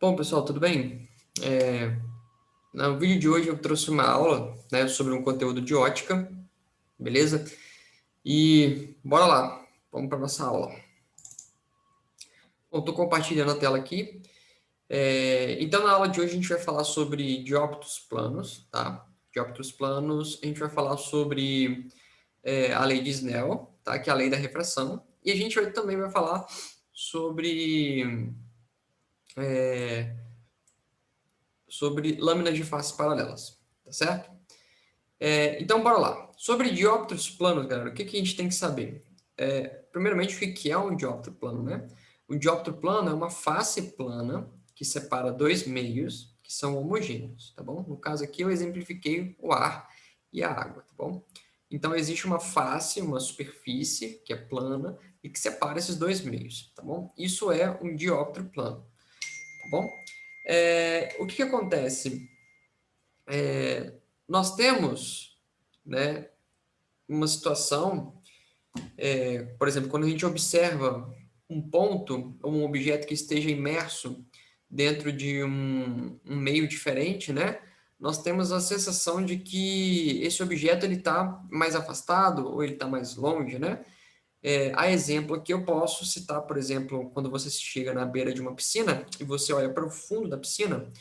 Bom, pessoal, tudo bem? No vídeo de hoje eu trouxe uma aula, né, sobre um conteúdo de ótica, beleza? E bora lá, vamos para nossa aula. Bom, estou compartilhando a tela aqui. Então, na aula de hoje a gente vai falar sobre dióptros planos, tá? Dióptros planos, a gente vai falar sobre a lei de Snell, tá? Que é a lei da refração. E a gente também vai falar sobre lâminas de face paralelas, tá certo? Então, bora lá. Sobre dióptros planos, galera, o que a gente tem que saber? Primeiramente, o que é um dióptro plano, né? Um dióptro plano é uma face plana que separa dois meios que são homogêneos, tá bom? No caso aqui, eu exemplifiquei o ar e a água, tá bom? Então, existe uma face, uma superfície que é plana e que separa esses dois meios, tá bom? Isso é um dióptro plano, tá bom? O que acontece? Nós temos, né, uma situação, por exemplo, quando a gente observa um ponto ou um objeto que esteja imerso dentro de um meio diferente, né? Nós temos a sensação de que esse objeto ele está mais afastado ou ele está mais longe, né? A exemplo aqui eu posso citar, por exemplo, quando você chega na beira de uma piscina e você olha para o fundo da piscina,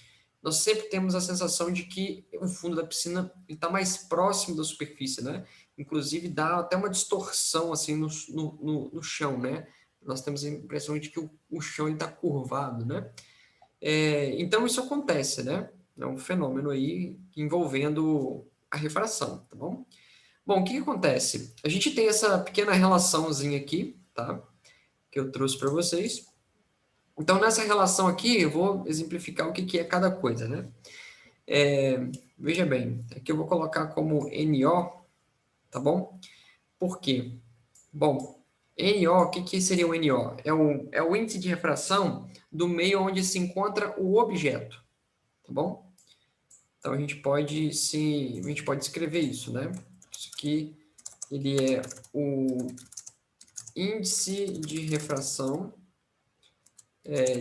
nós sempre temos a sensação de que o fundo da piscina está mais próximo da superfície, né? Inclusive dá até uma distorção assim no chão, né? Nós temos a impressão de que o chão está curvado, né? Então isso acontece, né? É um fenômeno aí envolvendo a refração, tá bom? Bom, o que acontece? A gente tem essa pequena relaçãozinha aqui, tá? Que eu trouxe para vocês. Então, nessa relação aqui, eu vou exemplificar o que é cada coisa, né? Veja bem, aqui eu vou colocar como NO, tá bom? Por quê? Bom, NO, o que seria o NO? É o índice de refração do meio onde se encontra o objeto, tá bom? Então, a gente pode escrever isso, né? Isso aqui, ele é o índice de refração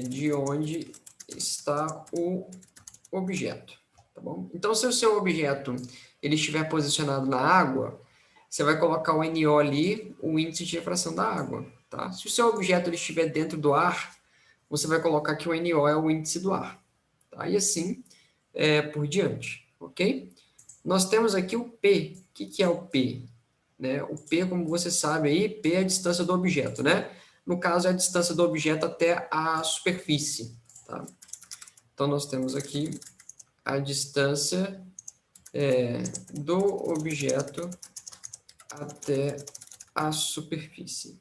de onde está o objeto, tá bom? Então, se o seu objeto ele estiver posicionado na água, você vai colocar o NO ali, o índice de refração da água, tá? Se o seu objeto ele estiver dentro do ar, você vai colocar que o NO é o índice do ar, tá? E assim por diante, ok? Nós temos aqui o P. O que é o P? Né? O P, como você sabe aí, P é a distância do objeto, né? No caso, é a distância do objeto até a superfície, tá? Então, nós temos aqui a distância do objeto até a superfície.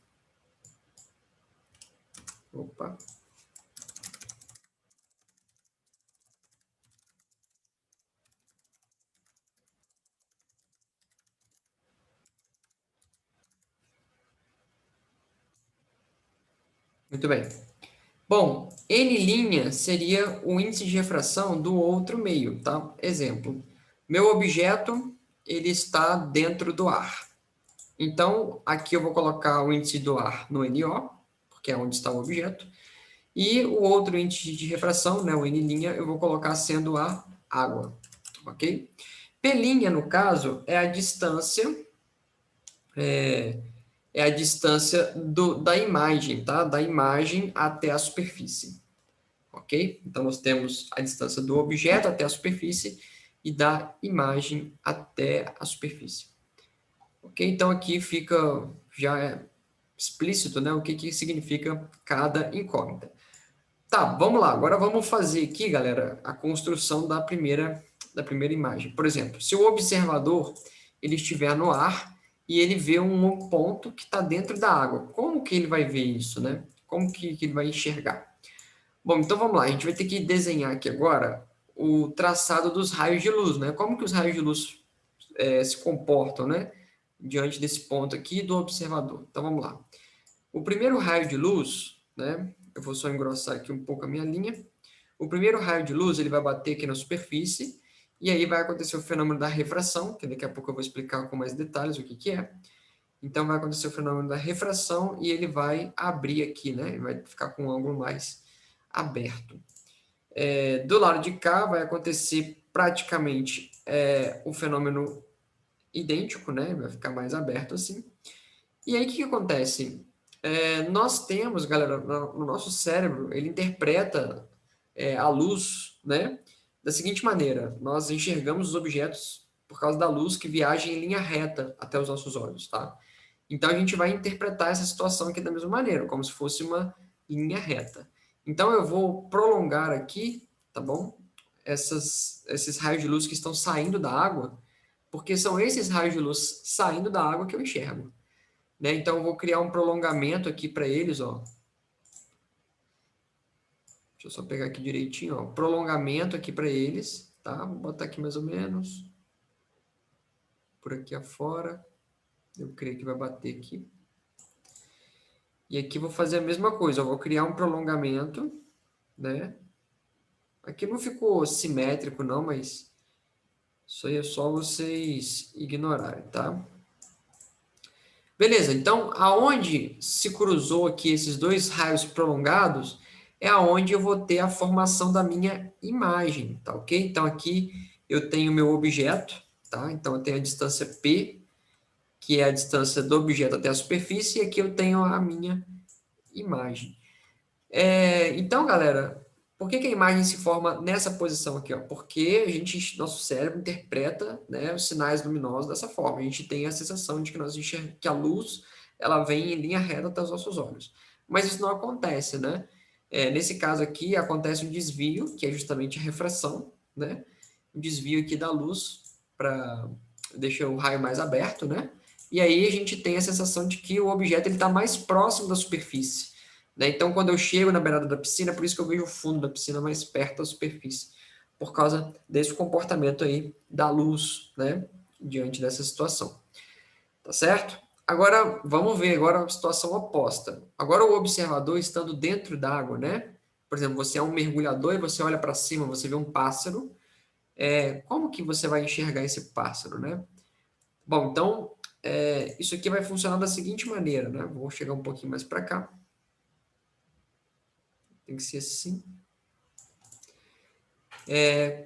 Opa. Muito bem. Bom, N' seria o índice de refração do outro meio, tá? Exemplo, meu objeto, ele está dentro do ar. Então, aqui eu vou colocar o índice do ar no NO, porque é onde está o objeto, e o outro índice de refração, né, o N', eu vou colocar sendo a água, ok? P', no caso, é a distância, da imagem, tá? Da imagem até a superfície, ok? Então, nós temos a distância do objeto até a superfície e da imagem até a superfície. Ok? Então, aqui fica já explícito, né, o que significa cada incógnita. Tá, vamos lá. Agora vamos fazer aqui, galera, a construção da primeira imagem. Por exemplo, se o observador ele estiver no ar e ele vê um ponto que está dentro da água, como que ele vai ver isso, né? Como que ele vai enxergar? Bom, então vamos lá. A gente vai ter que desenhar aqui agora o traçado dos raios de luz, né? Como que os raios de luz se comportam, né? Diante desse ponto aqui do observador. Então vamos lá. O primeiro raio de luz, né? Eu vou só engrossar aqui um pouco a minha linha. O primeiro raio de luz ele vai bater aqui na superfície e aí vai acontecer o fenômeno da refração, que daqui a pouco eu vou explicar com mais detalhes o que é. Então vai acontecer o fenômeno da refração e ele vai abrir aqui, né? Ele vai ficar com um ângulo mais aberto. Do lado de cá vai acontecer praticamente um fenômeno idêntico, né? Vai ficar mais aberto assim. E aí, o que acontece? Nós temos, galera, no nosso cérebro, ele interpreta a luz, né? Da seguinte maneira: nós enxergamos os objetos por causa da luz que viaja em linha reta até os nossos olhos, tá? Então, a gente vai interpretar essa situação aqui da mesma maneira, como se fosse uma linha reta. Então, eu vou prolongar aqui, tá bom? Esses raios de luz que estão saindo da água, porque são esses raios de luz saindo da água que eu enxergo, né? Então, eu vou criar um prolongamento aqui para eles, ó. Deixa eu só pegar aqui direitinho, ó. Prolongamento aqui para eles, tá? Vou botar aqui mais ou menos por aqui afora. Eu creio que vai bater aqui. E aqui vou fazer a mesma coisa, eu vou criar um prolongamento, né? Aqui não ficou simétrico não, mas isso aí é só vocês ignorarem, tá? Beleza, então aonde se cruzou aqui esses dois raios prolongados é aonde eu vou ter a formação da minha imagem, tá ok? Então aqui eu tenho meu objeto, tá? Então eu tenho a distância P, que é a distância do objeto até a superfície, e aqui eu tenho a minha imagem. Então, galera, por que a imagem se forma nessa posição aqui? Ó? Porque nosso cérebro interpreta, né, os sinais luminosos dessa forma. A gente tem a sensação de que que a luz ela vem em linha reta até os nossos olhos. Mas isso não acontece, né? Nesse caso aqui, acontece um desvio, que é justamente a refração, né? Um desvio aqui da luz para deixar o raio mais aberto, né? E aí a gente tem a sensação de que o objeto está mais próximo da superfície, né? Então, quando eu chego na beirada da piscina, por isso que eu vejo o fundo da piscina mais perto da superfície, por causa desse comportamento aí da luz, né? Diante dessa situação. Tá certo? Agora, vamos ver agora a situação oposta. Agora, o observador estando dentro d'água, né? Por exemplo, você é um mergulhador e você olha para cima, você vê um pássaro. Como que você vai enxergar esse pássaro, né? Bom, então, isso aqui vai funcionar da seguinte maneira, né? Vou chegar um pouquinho mais para cá. Tem que ser assim.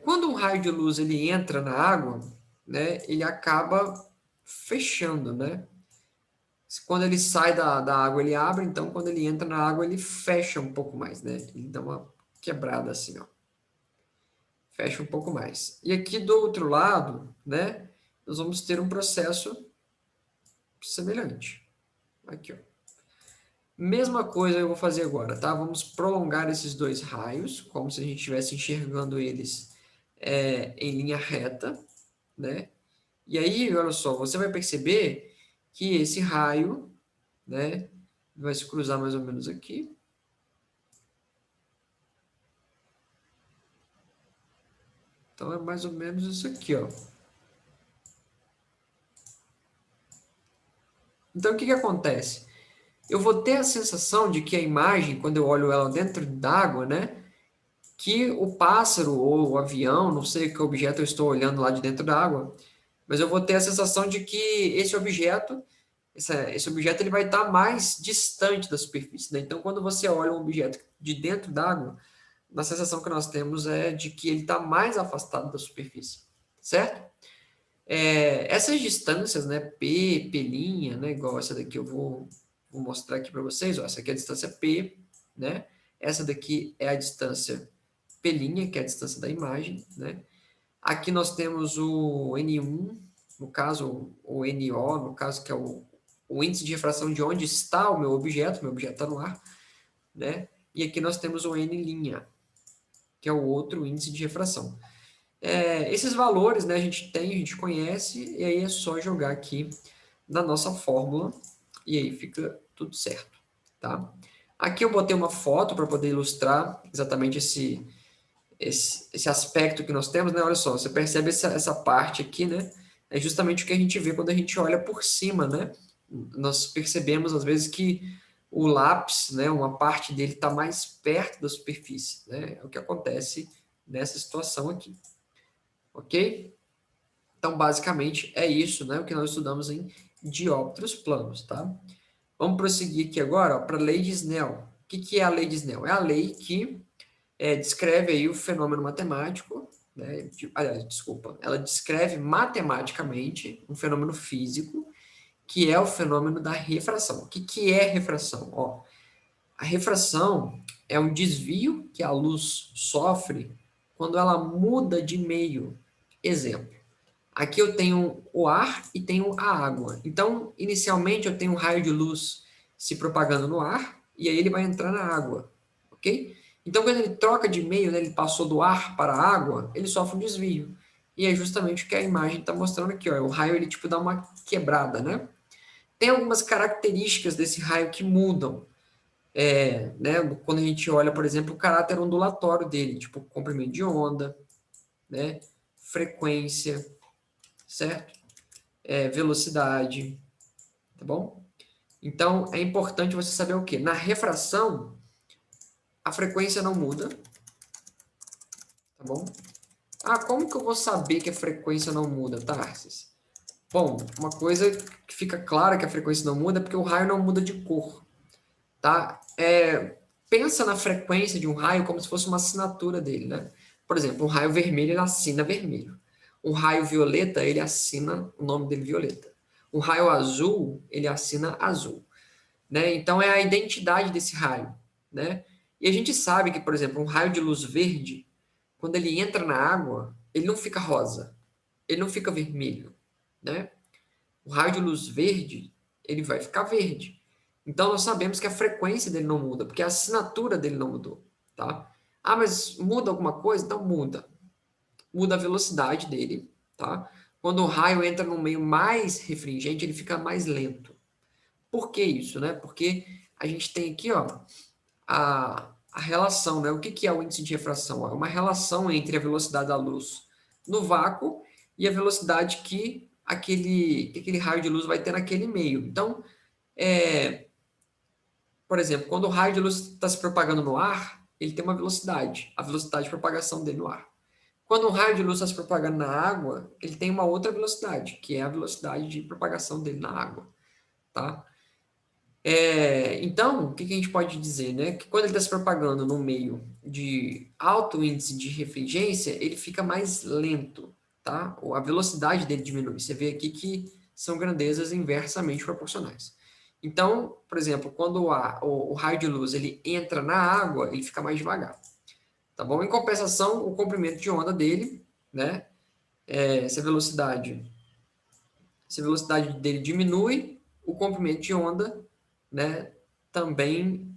Quando um raio de luz ele entra na água, né, ele acaba fechando, né? Quando ele sai da água, ele abre, então quando ele entra na água, ele fecha um pouco mais, né? Ele dá uma quebrada assim, ó. Fecha um pouco mais. E aqui do outro lado, né, nós vamos ter um processo semelhante. Aqui, ó. Mesma coisa eu vou fazer agora, tá? Vamos prolongar esses dois raios, como se a gente estivesse enxergando eles em linha reta, né? E aí, olha só, você vai perceber que esse raio, né, vai se cruzar mais ou menos aqui. Então, é mais ou menos isso aqui, ó. Então, o que que acontece? Eu vou ter a sensação de que a imagem, quando eu olho ela dentro d'água, né, que o pássaro ou o avião, não sei que objeto eu estou olhando lá de dentro d'água, mas eu vou ter a sensação de que esse objeto ele vai estar mais distante da superfície, né? Então, quando você olha um objeto de dentro d'água, a sensação que nós temos é de que ele está mais afastado da superfície, certo? Essas distâncias, né, P', né, igual essa daqui eu vou mostrar aqui para vocês, ó, essa aqui é a distância P, né? Essa daqui é a distância P', que é a distância da imagem, né? Aqui nós temos o N1, no caso, o NO, no caso, que é o índice de refração de onde está o meu objeto está no ar, né? E aqui nós temos o N', que é o outro índice de refração. Esses valores, né, a gente conhece, e aí é só jogar aqui na nossa fórmula, e aí fica tudo certo, tá? Aqui eu botei uma foto para poder ilustrar exatamente esse aspecto que nós temos, né? Olha só, você percebe essa parte aqui, né? É justamente o que a gente vê quando a gente olha por cima, né? Nós percebemos, às vezes, que o lápis, né? Uma parte dele está mais perto da superfície, né? É o que acontece nessa situação aqui, ok? Então, basicamente, é isso, né? O que nós estudamos em dióptros planos, tá? Vamos prosseguir aqui agora para a lei de Snell. O que é a lei de Snell? É a lei que descreve aí o fenômeno matemático, né? Aliás, desculpa, ela descreve matematicamente um fenômeno físico, que é o fenômeno da refração. O que, que é refração? Ó, a refração é um desvio que a luz sofre quando ela muda de meio. Exemplo, aqui eu tenho o ar e tenho a água. Então, inicialmente eu tenho um raio de luz se propagando no ar e aí ele vai entrar na água, ok? Então, quando ele troca de meio, né, ele passou do ar para a água, ele sofre um desvio. E é justamente o que a imagem está mostrando aqui, ó. O raio ele tipo dá uma quebrada, né? Tem algumas características desse raio que mudam. Né? Quando a gente olha, por exemplo, o caráter ondulatório dele, tipo comprimento de onda, né? Frequência, certo? Velocidade, tá bom? Então, é importante você saber o quê? Na refração, a frequência não muda, tá bom? Ah, como que eu vou saber que a frequência não muda, Tarsis? Bom, uma coisa que fica clara que a frequência não muda é porque o raio não muda de cor, tá? Pensa na frequência de um raio como se fosse uma assinatura dele, né? Por exemplo, um raio vermelho, ele assina vermelho. Um raio violeta, ele assina o nome dele violeta. Um raio azul, ele assina azul, né? Então, é a identidade desse raio, né? E a gente sabe que, por exemplo, um raio de luz verde, quando ele entra na água, ele não fica rosa, ele não fica vermelho, né? O raio de luz verde, ele vai ficar verde. Então, nós sabemos que a frequência dele não muda, porque a assinatura dele não mudou, tá? Ah, mas muda alguma coisa? Então, muda. Muda a velocidade dele, tá? Quando o raio entra num meio mais refringente, ele fica mais lento. Por que isso, né? Porque a gente tem aqui, ó, a relação, né? O que, que é o índice de refração? É uma relação entre a velocidade da luz no vácuo e a velocidade que aquele raio de luz vai ter naquele meio. Então, por exemplo, quando o raio de luz está se propagando no ar, ele tem uma velocidade, a velocidade de propagação dele no ar. Quando um raio de luz está se propagando na água, ele tem uma outra velocidade, que é a velocidade de propagação dele na água, tá? Então, o que, que a gente pode dizer, né? Que quando ele está se propagando no meio de alto índice de refringência, ele fica mais lento, tá? Ou a velocidade dele diminui. Você vê aqui que são grandezas inversamente proporcionais. Então, por exemplo, quando o raio de luz ele entra na água, ele fica mais devagar, tá bom? Em compensação, o comprimento de onda dele, né? Se a velocidade dele diminui, o comprimento de onda, né, também,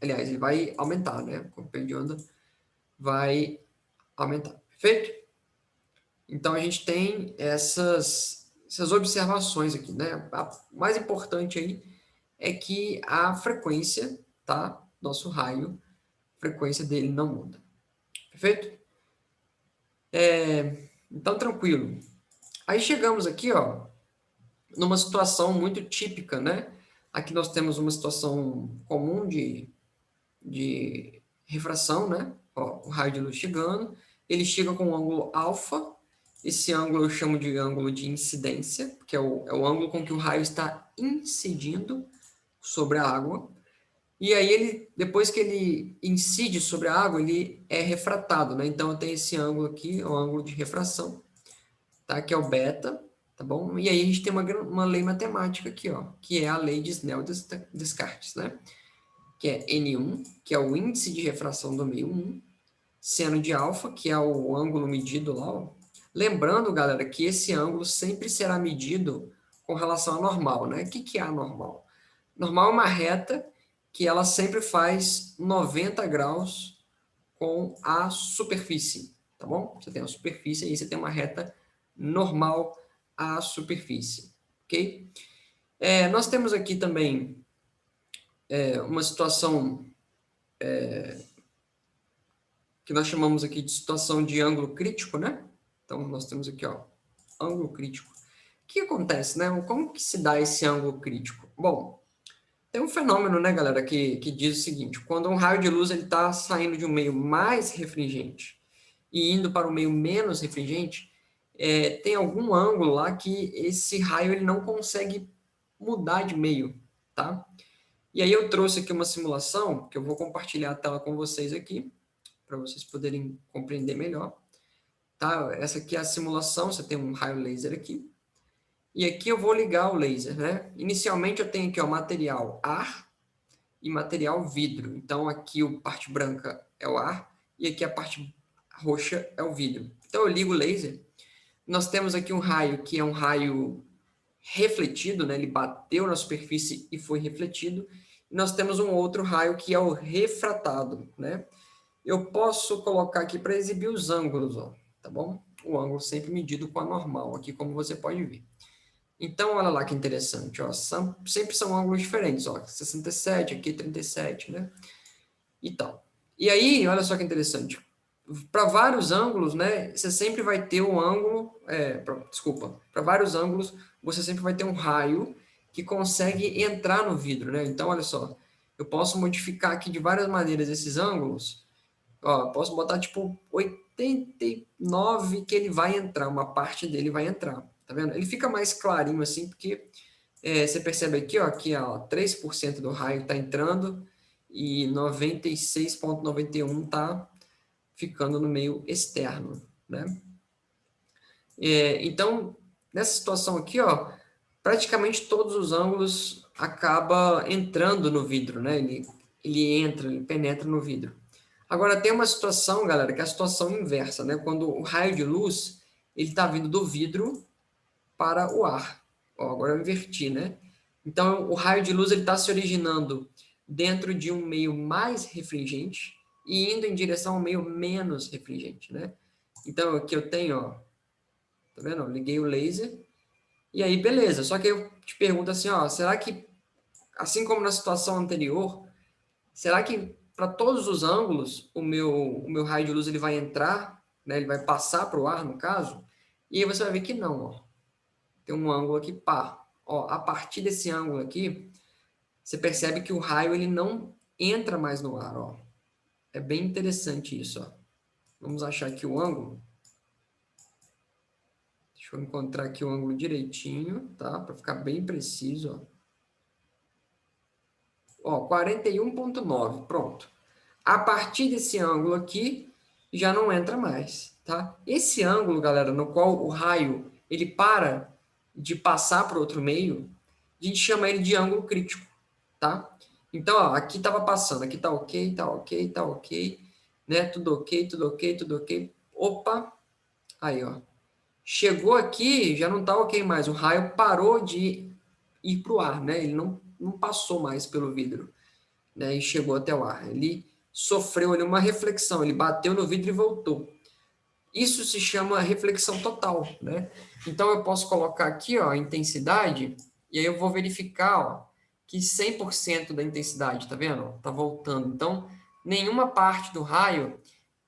aliás, ele vai aumentar, né? O comprimento de onda vai aumentar. Perfeito? Então, a gente tem essas observações aqui, né? A mais importante aí é que a frequência, tá? Nosso raio, a frequência dele não muda. Perfeito? Então, tranquilo. Aí chegamos aqui, ó, numa situação muito típica, né? Aqui nós temos uma situação comum de refração, né? Ó, o raio de luz chegando, ele chega com um ângulo alfa, esse ângulo eu chamo de ângulo de incidência, que é o ângulo com que o raio está incidindo sobre a água, e aí ele, depois que ele incide sobre a água, ele é refratado, né? Então eu tenho esse ângulo aqui, o ângulo de refração, tá? Que é o beta, tá bom? E aí a gente tem uma lei matemática aqui, ó, que é a lei de Snell-Descartes, né? Que é N1, que é o índice de refração do meio 1, seno de alfa, que é o ângulo medido lá, ó. Lembrando, galera, que esse ângulo sempre será medido com relação à normal, né? O que, que é a normal? Normal é uma reta que ela sempre faz 90 graus com a superfície, tá bom? Você tem a superfície e você tem uma reta normal à superfície, ok? Nós temos aqui também uma situação que nós chamamos aqui de situação de ângulo crítico, né? Então, nós temos aqui, ó, ângulo crítico. O que acontece, né? Como que se dá esse ângulo crítico? Bom, tem um fenômeno, né, galera, que diz o seguinte: quando um raio de luz ele está saindo de um meio mais refringente e indo para um meio menos refringente, tem algum ângulo lá que esse raio ele não consegue mudar de meio, tá? E aí eu trouxe aqui uma simulação, que eu vou compartilhar a tela com vocês aqui, para vocês poderem compreender melhor. Tá? Essa aqui é a simulação, você tem um raio laser aqui. E aqui eu vou ligar o laser, né? Inicialmente eu tenho aqui o material ar e material vidro. Então aqui a parte branca é o ar e aqui a parte roxa é o vidro. Então eu ligo o laser. Nós temos aqui um raio que é um raio refletido, né? Ele bateu na superfície e foi refletido. E nós temos um outro raio que é o refratado, né? Eu posso colocar aqui para exibir os ângulos, ó, tá bom? O ângulo sempre medido com a normal, aqui como você pode ver. Então, olha lá que interessante, ó, sempre são ângulos diferentes, ó, 67, aqui 37, né? E tal. E aí, olha só que interessante, para vários ângulos, né, você sempre vai ter um ângulo, desculpa, para vários ângulos, você sempre vai ter um raio que consegue entrar no vidro, né? Então, olha só, eu posso modificar aqui de várias maneiras esses ângulos. Ó, posso botar tipo 89 que ele vai entrar, uma parte dele vai entrar, tá vendo? Ele fica mais clarinho assim, porque você percebe aqui, ó, que ó, 3% do raio está entrando e 96,91 está ficando no meio externo, né? Então, nessa situação aqui, ó, praticamente todos os ângulos acaba entrando no vidro, né? Ele penetra no vidro. Agora, tem uma situação, galera, que é a situação inversa, né? Quando o raio de luz, ele está vindo do vidro para o ar. Ó, agora eu inverti, né? Então, o raio de luz ele está se originando dentro de um meio mais refringente e indo em direção ao meio menos refringente, né? Então, aqui eu tenho, ó, tá vendo? Eu liguei o laser e aí, beleza. Só que eu te pergunto assim, ó, será que, assim como na situação anterior, será que para todos os ângulos o meu raio de luz ele vai entrar, né? Ele vai passar para o ar, no caso? E aí você vai ver que não, ó. Tem um ângulo aqui, pá. Ó, a partir desse ângulo aqui, você percebe que o raio ele não entra mais no ar, ó. É bem interessante isso, ó. Vamos achar aqui o ângulo. Deixa eu encontrar aqui o ângulo direitinho, tá? Para ficar bem preciso, ó. Ó, 41,9, pronto. A partir desse ângulo aqui, já não entra mais, tá? Esse ângulo, galera, no qual o raio ele para de passar para outro meio, a gente chama ele de ângulo crítico, tá? Então, ó, aqui estava passando, aqui tá ok, tá ok, tá ok, né? Tudo ok, tudo ok, tudo ok. Opa, aí, ó. Chegou aqui, já não tá ok mais. O raio parou de ir para o ar, né? Ele não passou mais pelo vidro, né? E chegou até o ar. Ele sofreu ali uma reflexão, ele bateu no vidro e voltou. Isso se chama reflexão total, né? Então eu posso colocar aqui, ó, a intensidade, e aí eu vou verificar, ó, que 100% da intensidade, tá vendo? Tá voltando. Então, nenhuma parte do raio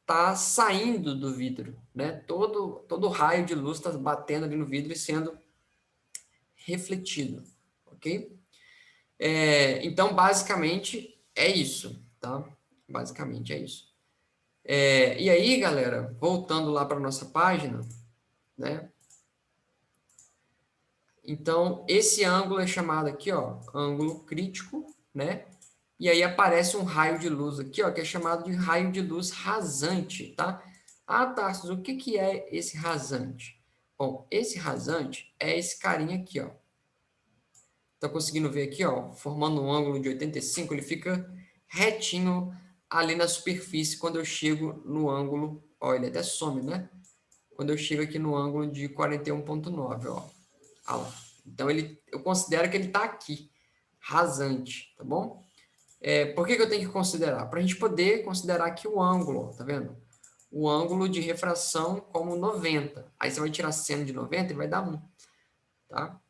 tá saindo do vidro, né? Todo raio de luz está batendo ali no vidro e sendo refletido, ok? Então, basicamente, é isso, tá? Basicamente é isso. E aí, galera, voltando lá para nossa página, né? Então, esse ângulo é chamado aqui, ó, ângulo crítico, né? E aí aparece um raio de luz aqui, ó, que é chamado de raio de luz rasante, tá? Ah, Tarsus, o que que é esse rasante? Bom, esse rasante é esse carinha aqui, ó. Tá conseguindo ver aqui, ó, formando um ângulo de 85, ele fica retinho ali na superfície quando eu chego no ângulo, ó, ele até some, né? Quando eu chego aqui no ângulo de 41,9, ó. Ah lá. Então, eu considero que ele está aqui, rasante, tá bom? Por que eu tenho que considerar? Para a gente poder considerar aqui o ângulo, ó, tá vendo? O ângulo de refração como 90. Aí você vai tirar seno de 90 e vai dar 1, tá?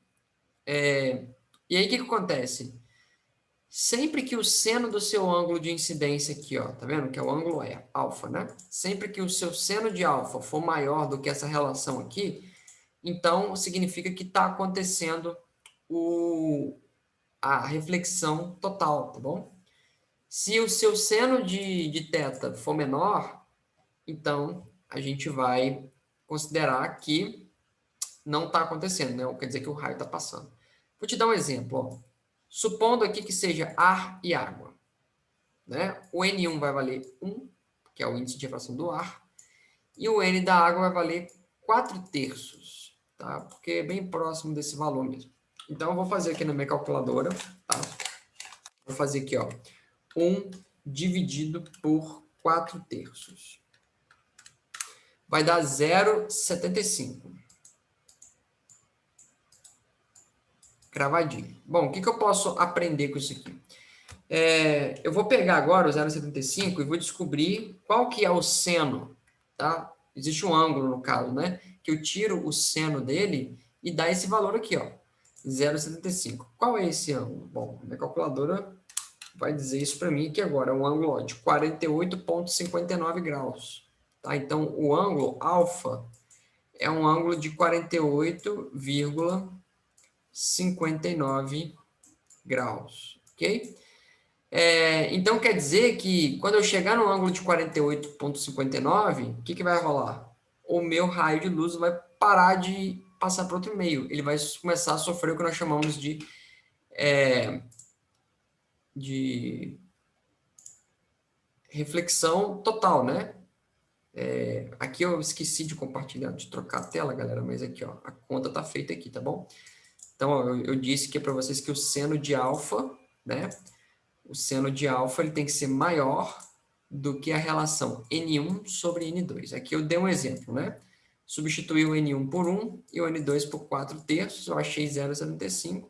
E aí, o que acontece? Sempre que o seno do seu ângulo de incidência aqui, ó, tá vendo? Que é o ângulo alfa, né? Sempre que o seu seno de alfa for maior do que essa relação aqui, então significa que está acontecendo a reflexão total, tá bom? Se o seu seno de θ for menor, então a gente vai considerar que não está acontecendo, né? Quer dizer que o raio está passando. Vou te dar um exemplo, ó. Supondo aqui que seja ar e água, né? O N1 vai valer 1 que é o índice de refração do ar, e o N da água vai valer 4/3, tá? Porque é bem próximo desse valor mesmo. Então, eu vou fazer aqui na minha calculadora, tá? Vou fazer aqui, ó, 1 dividido por 4/3. Vai dar 0,75. Cravadinho. Bom, o que eu posso aprender com isso aqui? Eu vou pegar agora o 0,75 e vou descobrir qual que é o seno, tá? Existe um ângulo, no caso, né? Que eu tiro o seno dele e dá esse valor aqui, ó, 0,75. Qual é esse ângulo? Bom, minha calculadora vai dizer isso para mim aqui agora. É um ângulo, ó, de 48,59 graus. Tá? Então, o ângulo alfa é um ângulo de 48,59 graus, ok? Então, quer dizer que quando eu chegar no ângulo de 48,59, o que vai rolar? O meu raio de luz vai parar de passar para outro meio. Ele vai começar a sofrer o que nós chamamos de reflexão total, né? Aqui eu esqueci de compartilhar, de trocar a tela, galera, mas aqui, ó, a conta tá feita aqui, tá bom? Então, ó, eu disse que para vocês que o seno de alfa, né? O seno de alfa ele tem que ser maior do que a relação N1 sobre N2. Aqui eu dei um exemplo, né? Substituí o N1 por 1 e o N2 por 4/3, eu achei 0,75.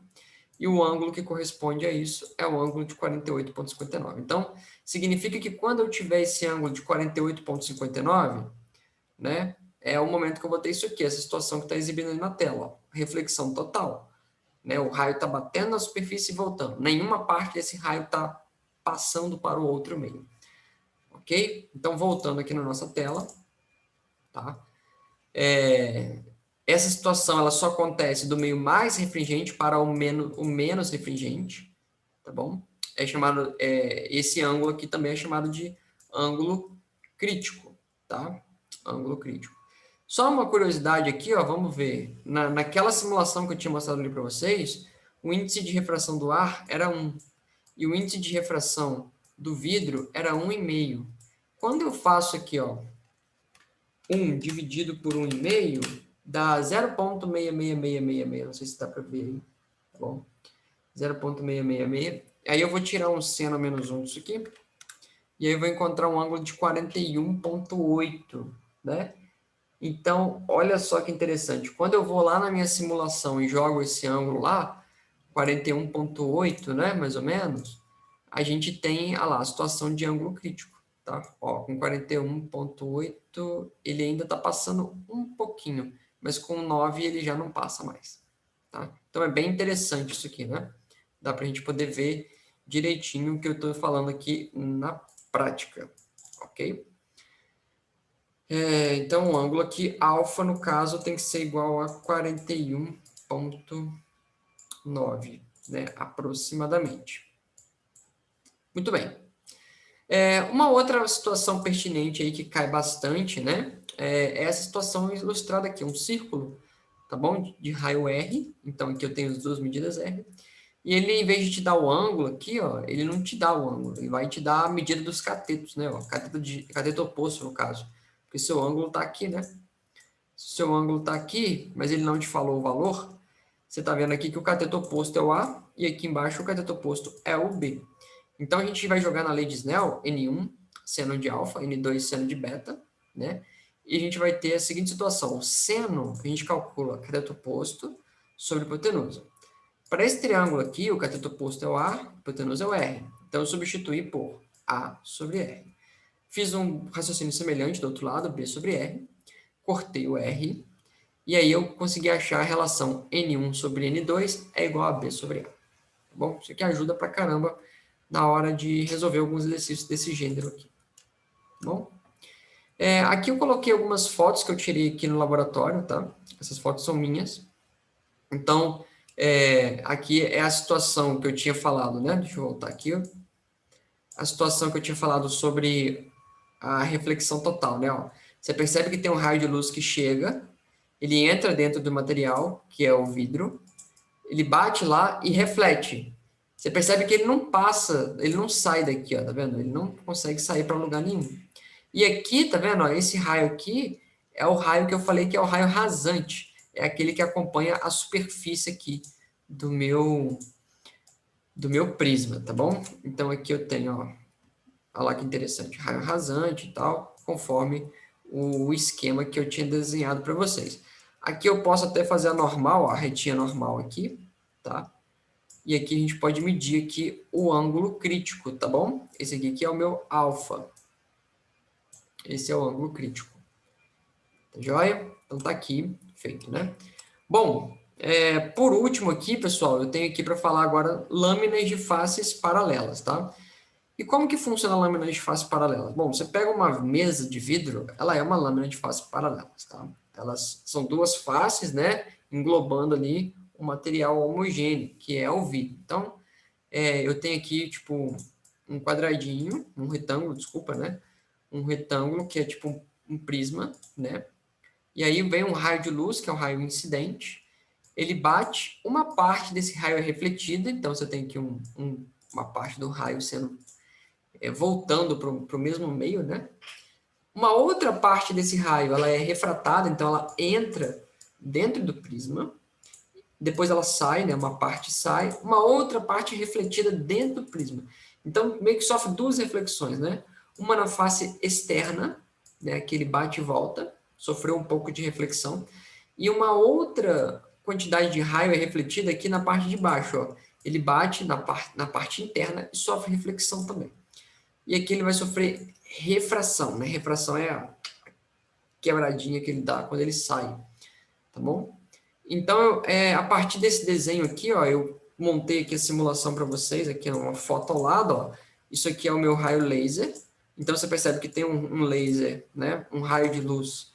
E o ângulo que corresponde a isso é o ângulo de 48,59. Então, significa que quando eu tiver esse ângulo de 48,59, né, é o momento que eu vou ter isso aqui, essa situação que está exibindo aí na tela, ó, reflexão total. Né, o raio está batendo na superfície e voltando. Nenhuma parte desse raio está passando para o outro meio. Ok? Então, voltando aqui na nossa tela, tá? Essa situação ela só acontece do meio mais refringente para o menos refringente, tá bom? Esse ângulo aqui também é chamado de ângulo crítico, tá? Ângulo crítico. Só uma curiosidade aqui, ó, vamos ver. Naquela simulação que eu tinha mostrado ali para vocês, o índice de refração do ar era 1 e o índice de refração do vidro era 1,5. Quando eu faço aqui, ó, 1 dividido por 1,5, dá 0,6666, não sei se dá para ver aí, tá bom? 0,666. Aí eu vou tirar um seno menos 1 disso aqui, e aí eu vou encontrar um ângulo de 41,8, né? Então, olha só que interessante. Quando eu vou lá na minha simulação e jogo esse ângulo lá, 41,8, né, mais ou menos, a gente tem lá, a situação de ângulo crítico, tá? Ó, com 41,8 ele ainda está passando um pouquinho, mas com 9 ele já não passa mais, tá? Então é bem interessante isso aqui, né? Dá para a gente poder ver direitinho o que eu estou falando aqui na prática, ok? Então, o ângulo aqui, alfa, no caso, tem que ser igual a 41,9, né? Aproximadamente. Muito bem. Uma outra situação pertinente aí que cai bastante, né? É essa situação ilustrada aqui, um círculo, tá bom? De raio R. Então, aqui eu tenho as duas medidas R. E ele, em vez de te dar o ângulo aqui, ó, ele não te dá o ângulo. Ele vai te dar a medida dos catetos, né? Ó, cateto oposto, no caso. Porque seu ângulo está aqui, né? Se o seu ângulo está aqui, mas ele não te falou o valor, você está vendo aqui que o cateto oposto é o A e aqui embaixo o cateto oposto é o B. Então, a gente vai jogar na lei de Snell, N1, seno de alfa, N2, seno de beta, né? E a gente vai ter a seguinte situação. O seno, a gente calcula cateto oposto sobre hipotenusa. Para esse triângulo aqui, o cateto oposto é o A, a hipotenusa é o R. Então, eu substituí por A sobre R. Fiz um raciocínio semelhante do outro lado, B sobre R. Cortei o R. E aí eu consegui achar a relação N1 sobre N2 é igual a B sobre A. Tá bom? Isso aqui ajuda pra caramba na hora de resolver alguns exercícios desse gênero aqui. Tá bom? Aqui eu coloquei algumas fotos que eu tirei aqui no laboratório, tá? Essas fotos são minhas. Então, aqui é a situação que eu tinha falado, né? Deixa eu voltar aqui, ó. A situação que eu tinha falado sobre a reflexão total, né? Ó, você percebe que tem um raio de luz que chega, ele entra dentro do material, que é o vidro, ele bate lá e reflete. Você percebe que ele não passa, ele não sai daqui, ó, tá vendo? Ele não consegue sair para lugar nenhum. E aqui, tá vendo? Ó, esse raio aqui é o raio que eu falei que é o raio rasante. É aquele que acompanha a superfície aqui do meu prisma, tá bom? Então aqui eu tenho, ó, olha lá que interessante, raio rasante e tal, conforme o esquema que eu tinha desenhado para vocês. Aqui eu posso até fazer a normal, ó, a retinha normal aqui, tá? E aqui a gente pode medir aqui o ângulo crítico, tá bom? Esse aqui que é o meu alfa. Esse é o ângulo crítico. Tá joia? Então tá aqui, feito, né? Bom, por último aqui, pessoal, eu tenho aqui para falar agora lâminas de faces paralelas, tá? E como que funciona a lâmina de face paralelas? Bom, você pega uma mesa de vidro, ela é uma lâmina de face paralelas, tá? Elas são duas faces, né? Englobando ali um material homogêneo, que é o vidro. Então, eu tenho aqui, tipo, um quadradinho, um retângulo, desculpa, né? Um retângulo que é tipo um prisma, né? E aí vem um raio de luz, que é um raio incidente. Ele bate, uma parte desse raio é refletida, então você tem aqui uma parte do raio sendo voltando para o mesmo meio, né? Uma outra parte desse raio ela é refratada, então ela entra dentro do prisma, depois ela sai, né? Uma parte sai, uma outra parte é refletida dentro do prisma. Então meio que sofre duas reflexões, né? Uma na face externa, né? Que ele bate e volta, sofreu um pouco de reflexão, e uma outra quantidade de raio é refletida aqui na parte de baixo, ó. Ele bate na parte interna e sofre reflexão também. E aqui ele vai sofrer refração, né? Refração é a quebradinha que ele dá quando ele sai, tá bom? Então, a partir desse desenho aqui, ó, eu montei aqui a simulação para vocês, aqui é uma foto ao lado, ó. Isso aqui é o meu raio laser. Então, você percebe que tem um laser, né? Um raio de luz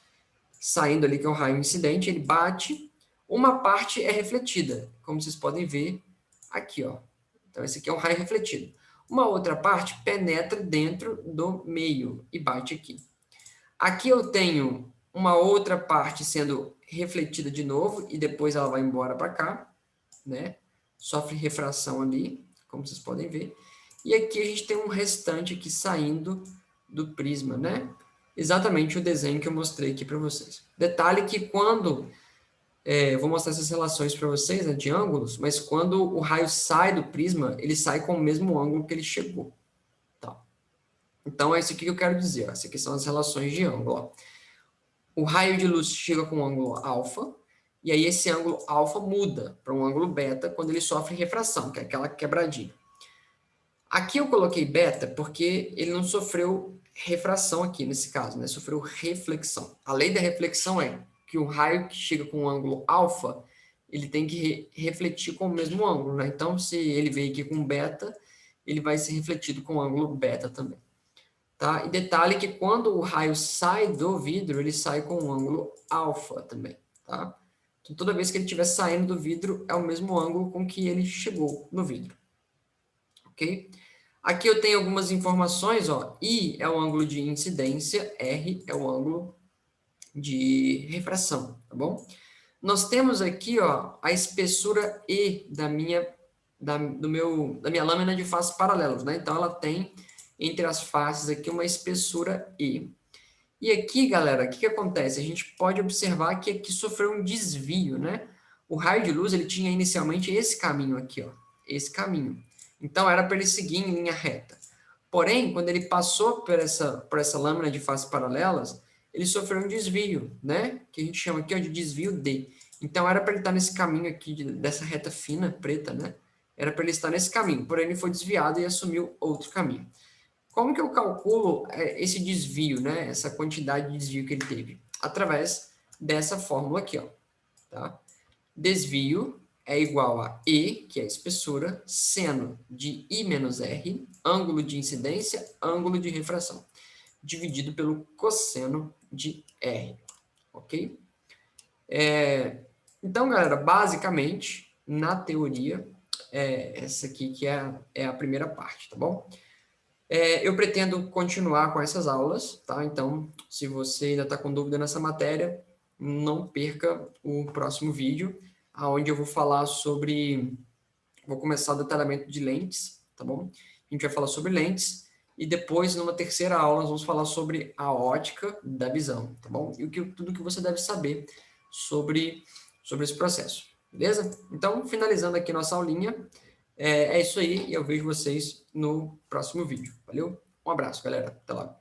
saindo ali, que é um raio incidente, ele bate, uma parte é refletida, como vocês podem ver aqui, ó. Então, esse aqui é um raio refletido. Uma outra parte penetra dentro do meio e bate aqui. Aqui eu tenho uma outra parte sendo refletida de novo e depois ela vai embora para cá, né? Sofre refração ali, como vocês podem ver. E aqui a gente tem um restante aqui saindo do prisma, né? Exatamente o desenho que eu mostrei aqui para vocês. Detalhe que quando eu vou mostrar essas relações para vocês, né, de ângulos, mas quando o raio sai do prisma, ele sai com o mesmo ângulo que ele chegou. Tá? Então, é isso aqui que eu quero dizer. Ó. Essas aqui são as relações de ângulo. Ó. O raio de luz chega com um ângulo alfa, e aí esse ângulo alfa muda para um ângulo beta quando ele sofre refração, que é aquela quebradinha. Aqui eu coloquei beta porque ele não sofreu refração aqui, nesse caso, né? Sofreu reflexão. A lei da reflexão é que o raio que chega com um ângulo alfa, ele tem que refletir com o mesmo ângulo, né? Então, se ele veio aqui com beta, ele vai ser refletido com o ângulo beta também. Tá? E detalhe que quando o raio sai do vidro, ele sai com um ângulo alfa também, tá? Então, toda vez que ele estiver saindo do vidro, é o mesmo ângulo com que ele chegou no vidro, ok? Aqui eu tenho algumas informações, ó. I é o ângulo de incidência, R é o ângulo de refração, tá bom? Nós temos aqui, ó, a espessura E da minha lâmina de faces paralelas, né? Então, ela tem entre as faces aqui uma espessura E. E aqui, galera, o que acontece? A gente pode observar que aqui sofreu um desvio, né? O raio de luz, ele tinha inicialmente esse caminho aqui, ó. Esse caminho. Então, era para ele seguir em linha reta. Porém, quando ele passou por essa lâmina de faces paralelas, ele sofreu um desvio, né? Que a gente chama aqui ó, de desvio D. Então, era para ele estar nesse caminho aqui, dessa reta fina, preta, né? Era para ele estar nesse caminho. Porém, ele foi desviado e assumiu outro caminho. Como que eu calculo esse desvio, né? Essa quantidade de desvio que ele teve? Através dessa fórmula aqui, ó. Tá? Desvio é igual a E, que é a espessura, seno de I menos R, ângulo de incidência, ângulo de refração, dividido pelo cosseno de R. Ok? Então, galera, basicamente, na teoria, essa aqui que é a primeira parte, tá bom? Eu pretendo continuar com essas aulas, tá? Então, se você ainda está com dúvida nessa matéria, não perca o próximo vídeo, onde eu vou falar sobre... Vou começar o detalhamento de lentes, tá bom? A gente vai falar sobre lentes e depois, numa terceira aula, nós vamos falar sobre a ótica da visão, tá bom? E tudo que você deve saber sobre esse processo, beleza? Então, finalizando aqui nossa aulinha, é isso aí, e eu vejo vocês no próximo vídeo. Valeu? Um abraço, galera. Até lá.